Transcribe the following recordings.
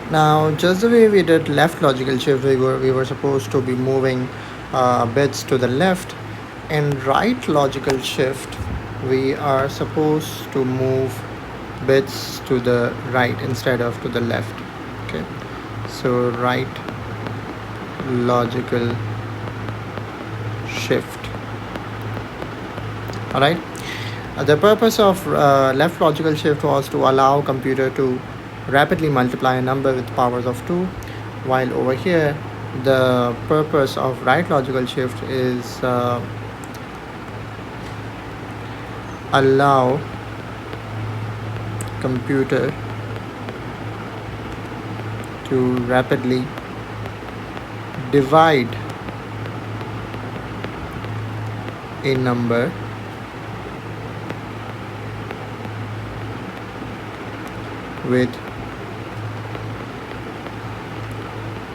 Now, just the way we did left logical shift, we were supposed to be moving bits to the left. In right logical shift, we are supposed to move bits to the right instead of to the left. Okay, so right logical shift. All right. The purpose of left logical shift was to allow computer to rapidly multiply a number with powers of 2, while over here the purpose of right logical shift is allow computer to rapidly divide a number with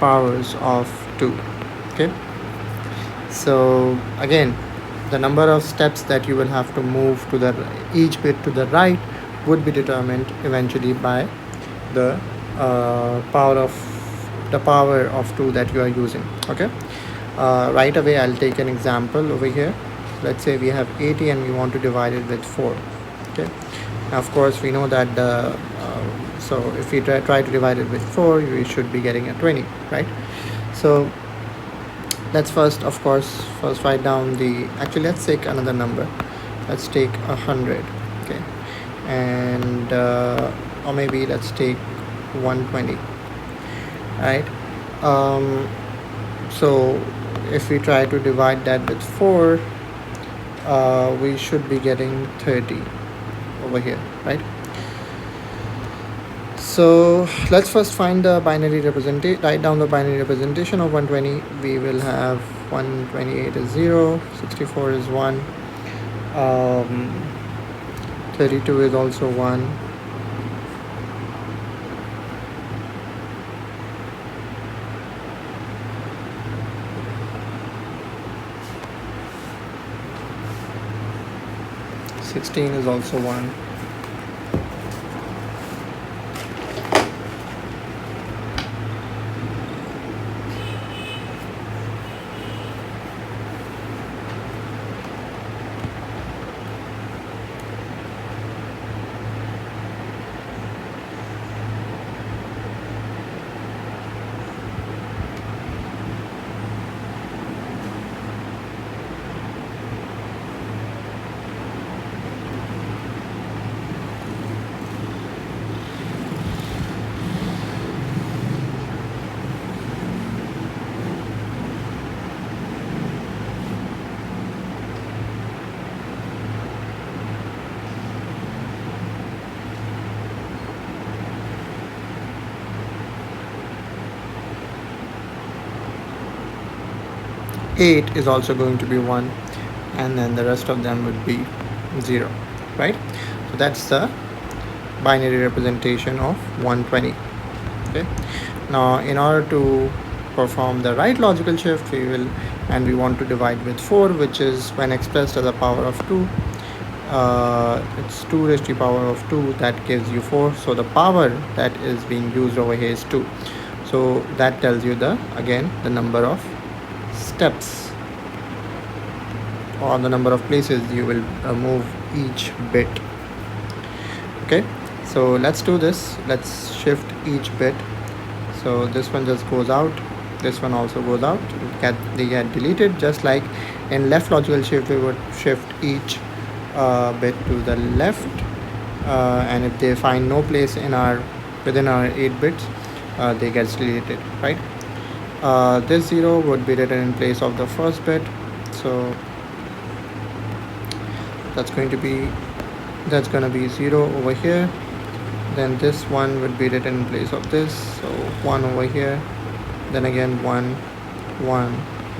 powers of 2. Okay, so again, the number of steps that you will have to move to the each bit to the right would be determined eventually by the power of 2 that you are using. Okay, right away I'll take an example over here. Let's say we have 80 and we want to divide it with 4. Okay, now of course we know that so if we try to divide it with 4, we should be getting a 20, right? So let's first write down the, actually let's take another number. Let's take 100. Okay, and or maybe let's take 120. Right. So if we try to divide that with 4, we should be getting 30 over here, right? So let's first find the binary representation, write down the binary representation of 120. We will have 128 is 0, 64 is 1, 32 is also 1, 16 is also 1. 8 is also going to be 1, and then the rest of them would be 0, right? So that's the binary representation of 120. Okay, now in order to perform the right logical shift, we want to divide with 4, which is when expressed as a power of 2, it's 2 raised to the power of 2, that gives you 4. So the power that is being used over here is 2. So that tells you the number of steps or the number of places you will move each bit. Okay, so let's do this. Let's shift each bit. So this one just goes out, this one also goes out, they get deleted. Just like in left logical shift, we would shift each bit to the left, and if they find no place within our 8 bits, they get deleted, right? This 0 would be written in place of the first bit, so that's going to be 0 over here. Then this 1 would be written in place of this, so 1 over here, then again 1, 1,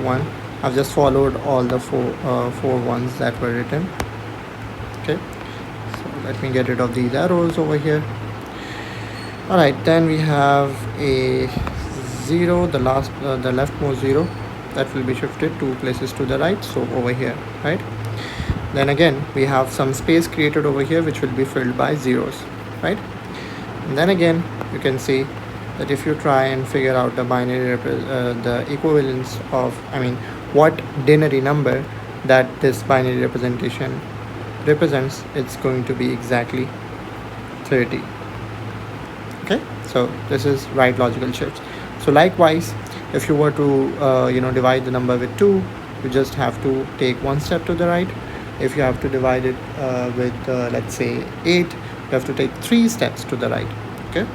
1. I've just followed all the four ones that were written. Okay, so let me get rid of these arrows over here. All right, then we have a 0, the leftmost 0, that will be shifted 2 places to the right, so over here, right? Then again we have some space created over here which will be filled by zeros, right? And then again you can see that if you try and figure out the the equivalence of, what denary number that this binary representation represents, it's going to be exactly 30. Okay, so this is right logical shifts. So likewise, if you were to divide the number with 2, you just have to take one step to the right. If you have to divide it with let's say 8, you have to take 3 steps to the right. Okay,